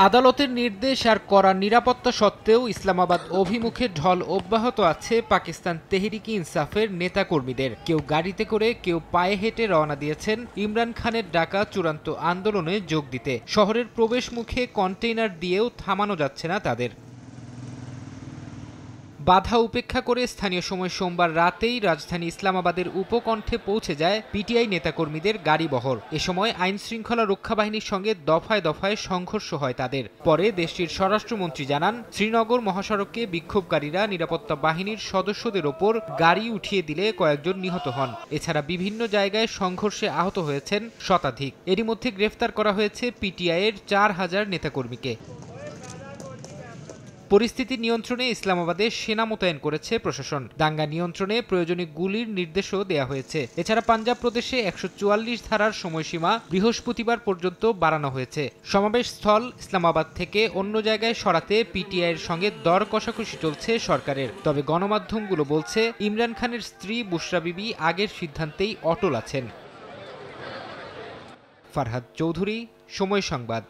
আদালতের নির্দেশ আর কড়া নিরাপত্তা সত্ত্বেও ইসলামাবাদ অভিমুখে ঢল অব্যাহত আছে পাকিস্তান তেহরিকি ইনসাফের নেতাকর্মীদের। কেউ গাড়িতে করে, কেউ পায়ে হেঁটে রওনা দিয়েছেন ইমরান খানের ডাকা চূড়ান্ত আন্দোলনে যোগ দিতে। শহরের প্রবেশ মুখে কন্টেইনার দিয়েও থামানো যাচ্ছে না তাদের। বাধা উপেক্ষা করে স্থানীয় সময় সোমবার রাতেই রাজধানী ইসলামাবাদের উপকণ্ঠে পৌঁছে যায় পিটিআই নেতাকর্মীদের গাড়িবহর। এ সময় আইন শৃঙ্খলা রক্ষা বাহিনীর সঙ্গে দফায় দফায় সংঘর্ষ হয় তাদের। পরে দেশটির স্বরাষ্ট্রমন্ত্রী জানান, শ্রীনগর মহাসড়কে বিক্ষোভকারীরা নিরাপত্তা বাহিনীর সদস্যদের ওপর গাড়ি উঠিয়ে দিলে কয়েকজন নিহত হন। এছাড়া বিভিন্ন জায়গায় সংঘর্ষে আহত হয়েছেন শতাধিক। এরই মধ্যে গ্রেফতার করা হয়েছে পিটিআইয়ের ৪,০০০ নেতাকর্মীকে। পরিস্থিতি নিয়ন্ত্রণে ইসলামাবাদে সেনা মোতায়েন করেছে প্রশাসন। দাঙ্গা নিয়ন্ত্রণে প্রয়োজনীয় গুলির নির্দেশও দেয়া হয়েছে। এছাড়া পাঞ্জাব প্রদেশে ১৪৪ ধারার সময়সীমা বৃহস্পতিবার পর্যন্ত বাড়ানো হয়েছে। সমাবেশ স্থল ইসলামাবাদ থেকে অন্য জায়গায় সরাতে পিটিআইয়ের সঙ্গে দর কষাকষি চলছে সরকারের। তবে গণমাধ্যমগুলো বলছে, ইমরান খানের স্ত্রী বুশরা বিবি আগের সিদ্ধান্তেই অটল আছেন। ফারহাদ চৌধুরী, সময় সংবাদ।